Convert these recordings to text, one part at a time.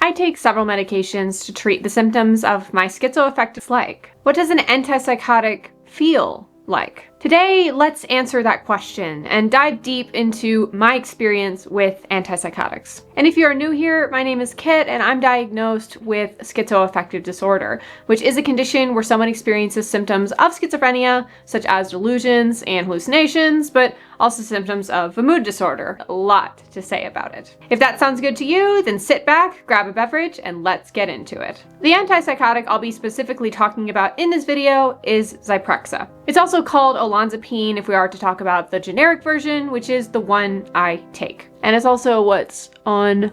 I take several medications to treat the symptoms of my schizoaffective like. What does an antipsychotic feel like? Today, let's answer that question and dive deep into my experience with antipsychotics. And if you are new here, my name is Kit and I'm diagnosed with schizoaffective disorder, which is a condition where someone experiences symptoms of schizophrenia, such as delusions and hallucinations, but also symptoms of a mood disorder. A lot to say about it. If that sounds good to you, then sit back, grab a beverage, and let's get into it. The antipsychotic I'll be specifically talking about in this video is Zyprexa. It's also called olanzapine if we are to talk about the generic version, which is the one I take. And it's also what's on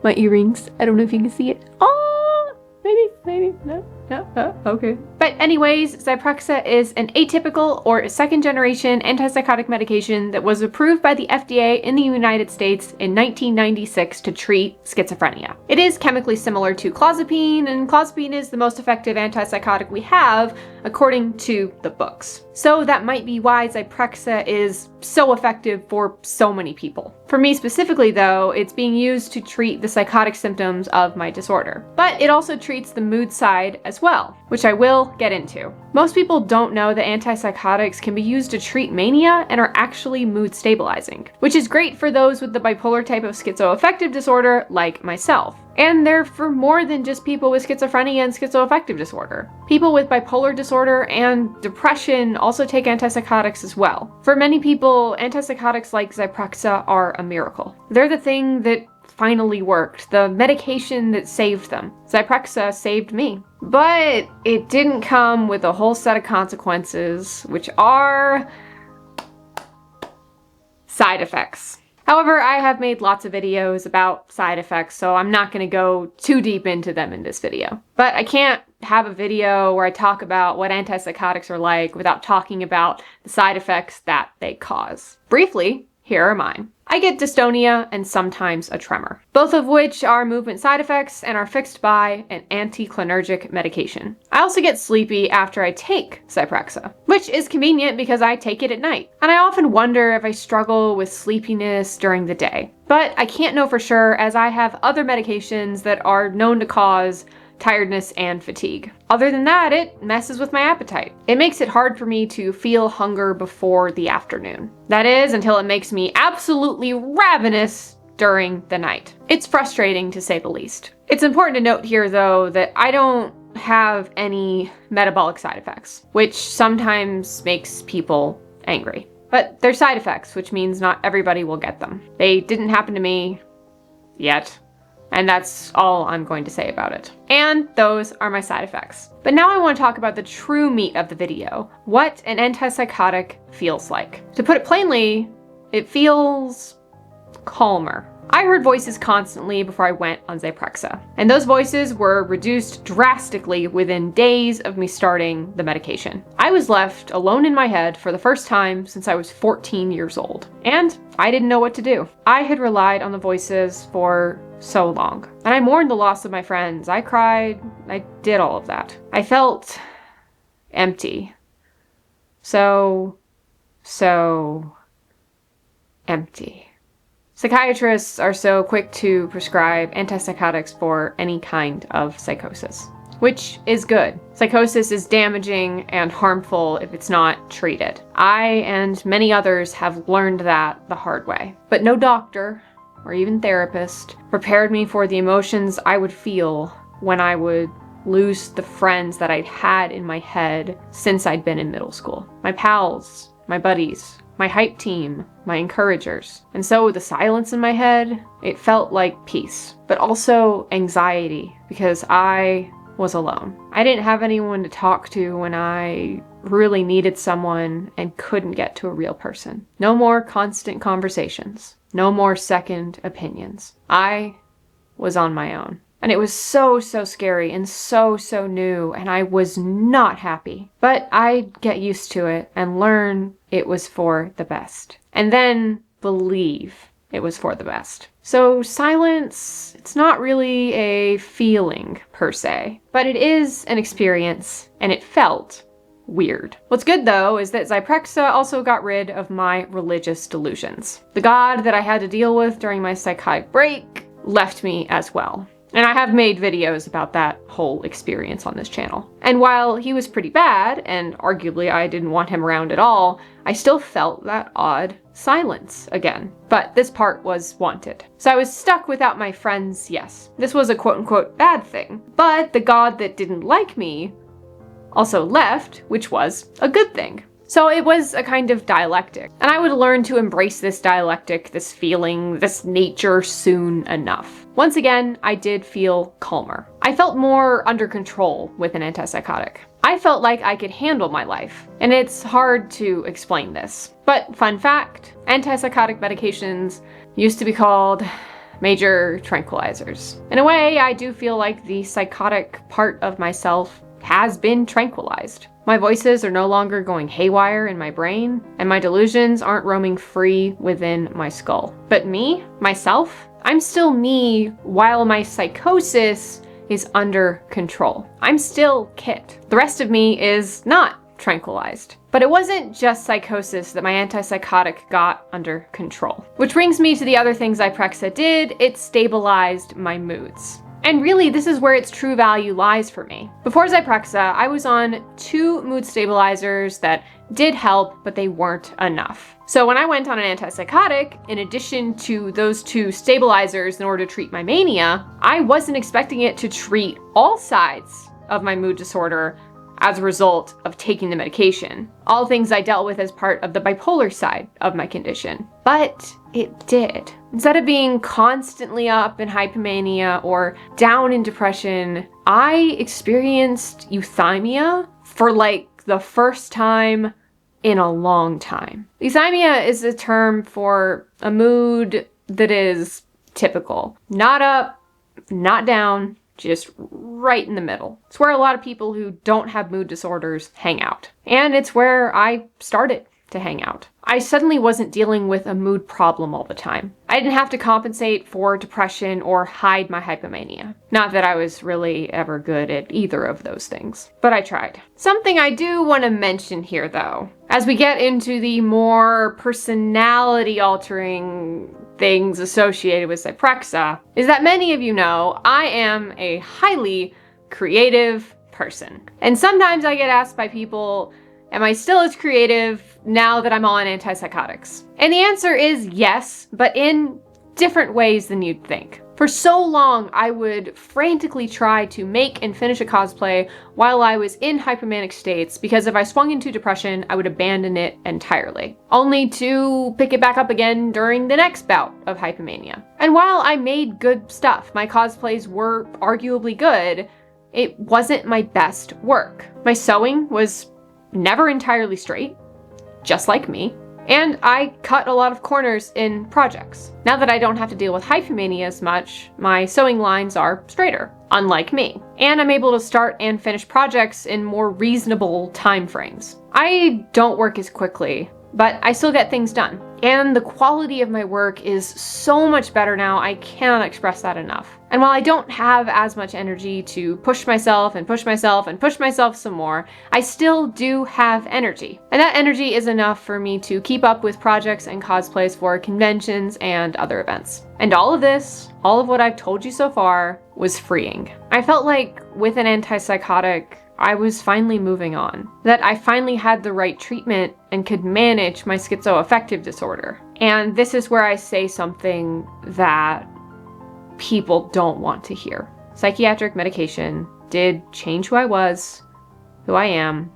my earrings. I don't know if you can see it. Oh, maybe, no, okay. But anyways, Zyprexa is an atypical or second-generation antipsychotic medication that was approved by the FDA in the United States in 1996 to treat schizophrenia. It is chemically similar to clozapine, and clozapine is the most effective antipsychotic we have, according to the books. So that might be why Zyprexa is so effective for so many people. For me specifically though, it's being used to treat the psychotic symptoms of my disorder. But it also treats the mood side as well, which I will get into. Most people don't know that antipsychotics can be used to treat mania and are actually mood stabilizing, which is great for those with the bipolar type of schizoaffective disorder like myself. And they're for more than just people with schizophrenia and schizoaffective disorder. People with bipolar disorder and depression also take antipsychotics as well. For many people, antipsychotics like Zyprexa are a miracle. They're the thing that finally worked, the medication that saved them. Zyprexa saved me. But it didn't come with a whole set of consequences, which are side effects. However, I have made lots of videos about side effects, so I'm not going to go too deep into them in this video. But I can't have a video where I talk about what antipsychotics are like without talking about the side effects that they cause. Briefly, here are mine. I get dystonia and sometimes a tremor, both of which are movement side effects and are fixed by an anticholinergic medication. I also get sleepy after I take Zyprexa, which is convenient because I take it at night. And I often wonder if I struggle with sleepiness during the day. But I can't know for sure as I have other medications that are known to cause tiredness and fatigue. Other than that, it messes with my appetite. It makes it hard for me to feel hunger before the afternoon. That is, until it makes me absolutely ravenous during the night. It's frustrating to say the least. It's important to note here though that I don't have any metabolic side effects, which sometimes makes people angry. But they're side effects, which means not everybody will get them. They didn't happen to me yet. And that's all I'm going to say about it. And those are my side effects. But now I want to talk about the true meat of the video, what an antipsychotic feels like. To put it plainly, it feels calmer. I heard voices constantly before I went on Zyprexa, and those voices were reduced drastically within days of me starting the medication. I was left alone in my head for the first time since I was 14 years old, and I didn't know what to do. I had relied on the voices for so long, and I mourned the loss of my friends. I cried, I did all of that. I felt empty. So empty. Psychiatrists are so quick to prescribe antipsychotics for any kind of psychosis, which is good. Psychosis is damaging and harmful if it's not treated. I and many others have learned that the hard way. But no doctor or even therapist prepared me for the emotions I would feel when I would lose the friends that I'd had in my head since I'd been in middle school. My pals, my buddies, my hype team, my encouragers. And so the silence in my head, it felt like peace, but also anxiety because I was alone. I didn't have anyone to talk to when I really needed someone and couldn't get to a real person. No more constant conversations. No more second opinions. I was on my own. And it was so scary and so new, and I was not happy. But I'd get used to it and learn it was for the best. And then believe it was for the best. So silence, it's not really a feeling per se, but it is an experience, and it felt weird. What's good though is that Zyprexa also got rid of my religious delusions. The God that I had to deal with during my psychotic break left me as well. And I have made videos about that whole experience on this channel. And while he was pretty bad, and arguably I didn't want him around at all, I still felt that odd silence again. But this part was wanted. So I was stuck without my friends, yes. This was a quote-unquote bad thing. But the god that didn't like me also left, which was a good thing. So it was a kind of dialectic, and I would learn to embrace this dialectic, this feeling, this nature soon enough. Once again, I did feel calmer. I felt more under control with an antipsychotic. I felt like I could handle my life, and it's hard to explain this. But fun fact, antipsychotic medications used to be called major tranquilizers. In a way, I do feel like the psychotic part of myself has been tranquilized. My voices are no longer going haywire in my brain, and my delusions aren't roaming free within my skull. But me, myself, I'm still me while my psychosis is under control. I'm still Kit. The rest of me is not tranquilized. But it wasn't just psychosis that my antipsychotic got under control. Which brings me to the other things Zyprexa did. It stabilized my moods. And really, this is where its true value lies for me. Before Zyprexa, I was on 2 mood stabilizers that did help, but they weren't enough. So when I went on an antipsychotic, in addition to those 2 stabilizers in order to treat my mania, I wasn't expecting it to treat all sides of my mood disorder as a result of taking the medication. All things I dealt with as part of the bipolar side of my condition. But it did. Instead of being constantly up in hypomania or down in depression, I experienced euthymia for like the first time in a long time. Euthymia is a term for a mood that is typical. Not up, not down, just right in the middle. It's where a lot of people who don't have mood disorders hang out. And it's where I started to hang out. I suddenly wasn't dealing with a mood problem all the time. I didn't have to compensate for depression or hide my hypomania. Not that I was really ever good at either of those things, but I tried. Something I do want to mention here though, as we get into the more personality altering things associated with Zyprexa, is that many of you know I am a highly creative person. And sometimes I get asked by people, am I still as creative now that I'm on antipsychotics? And the answer is yes, but in different ways than you'd think. For so long, I would frantically try to make and finish a cosplay while I was in hypomanic states, because if I swung into depression, I would abandon it entirely, only to pick it back up again during the next bout of hypomania. And while I made good stuff, my cosplays were arguably good, it wasn't my best work. My sewing was never entirely straight, just like me, and I cut a lot of corners in projects. Now that I don't have to deal with hypomania as much, my sewing lines are straighter, unlike me, and I'm able to start and finish projects in more reasonable time frames. I don't work as quickly, but I still get things done. And the quality of my work is so much better now, I cannot express that enough. And while I don't have as much energy to push myself and push myself and push myself some more, I still do have energy. And that energy is enough for me to keep up with projects and cosplays for conventions and other events. And all of this, all of what I've told you so far, was freeing. I felt like with an antipsychotic, I was finally moving on. That I finally had the right treatment and could manage my schizoaffective disorder. And this is where I say something that people don't want to hear. Psychiatric medication did change who I was, who I am,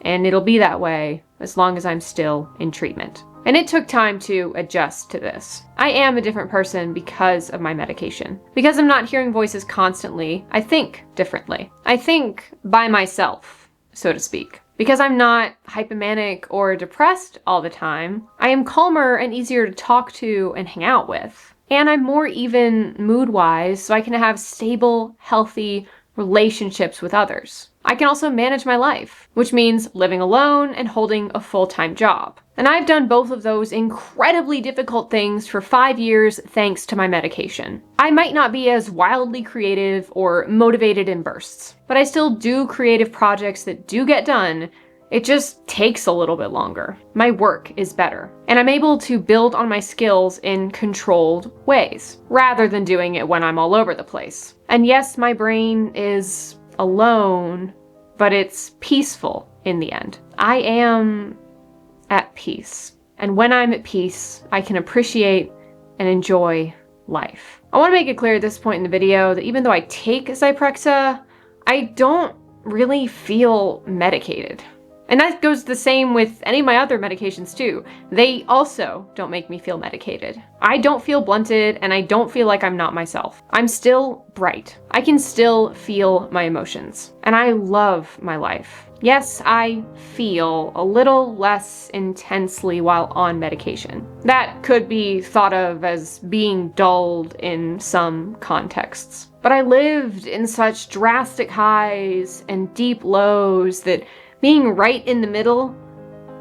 and it'll be that way as long as I'm still in treatment. And it took time to adjust to this. I am a different person because of my medication. Because I'm not hearing voices constantly, I think differently. I think by myself, so to speak. Because I'm not hypomanic or depressed all the time, I am calmer and easier to talk to and hang out with. And I'm more even mood-wise, so I can have stable, healthy relationships with others. I can also manage my life, which means living alone and holding a full-time job. And I've done both of those incredibly difficult things for 5 years thanks to my medication. I might not be as wildly creative or motivated in bursts, but I still do creative projects that do get done, It just takes a little bit longer. My work is better, and I'm able to build on my skills in controlled ways, rather than doing it when I'm all over the place. And yes, my brain is alone, but it's peaceful in the end. I am at peace. And when I'm at peace, I can appreciate and enjoy life. I want to make it clear at this point in the video that even though I take Zyprexa, I don't really feel medicated. And that goes the same with any of my other medications too. They also don't make me feel medicated. I don't feel blunted, and I don't feel like I'm not myself. I'm still bright. I can still feel my emotions. And I love my life. Yes, I feel a little less intensely while on medication. That could be thought of as being dulled in some contexts. But I lived in such drastic highs and deep lows that being right in the middle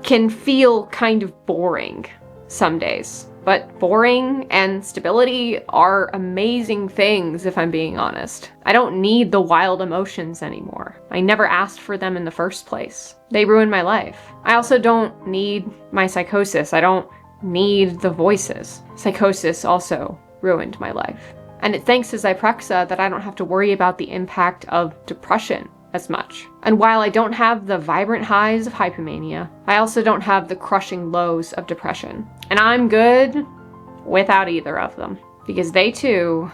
can feel kind of boring some days. But boring and stability are amazing things, if I'm being honest. I don't need the wild emotions anymore. I never asked for them in the first place. They ruined my life. I also don't need my psychosis. I don't need the voices. Psychosis also ruined my life. And it's thanks to Zyprexa that I don't have to worry about the impact of depression as much. And while I don't have the vibrant highs of hypomania, I also don't have the crushing lows of depression. And I'm good without either of them, because they too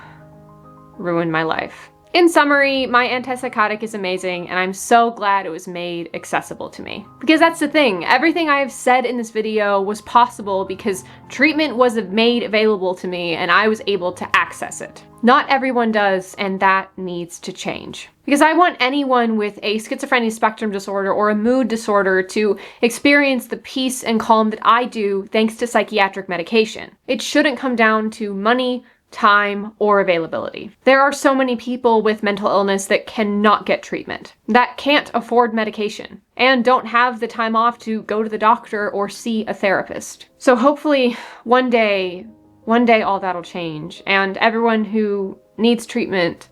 ruined my life. In summary, my antipsychotic is amazing, and I'm so glad it was made accessible to me. Because that's the thing, everything I have said in this video was possible because treatment was made available to me and I was able to access it. Not everyone does, and that needs to change. Because I want anyone with a schizophrenia spectrum disorder or a mood disorder to experience the peace and calm that I do thanks to psychiatric medication. It shouldn't come down to money, time, or availability. There are so many people with mental illness that cannot get treatment, that can't afford medication, and don't have the time off to go to the doctor or see a therapist. So hopefully one day all that'll change, and everyone who needs treatment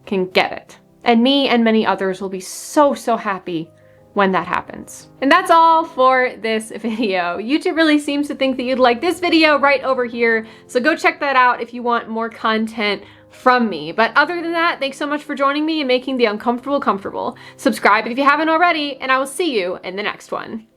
can get it. And me and many others will be so happy when that happens. And that's all for this video. YouTube really seems to think that you'd like this video right over here, so go check that out if you want more content from me. But other than that, thanks so much for joining me and making the uncomfortable comfortable. Subscribe if you haven't already, and I will see you in the next one.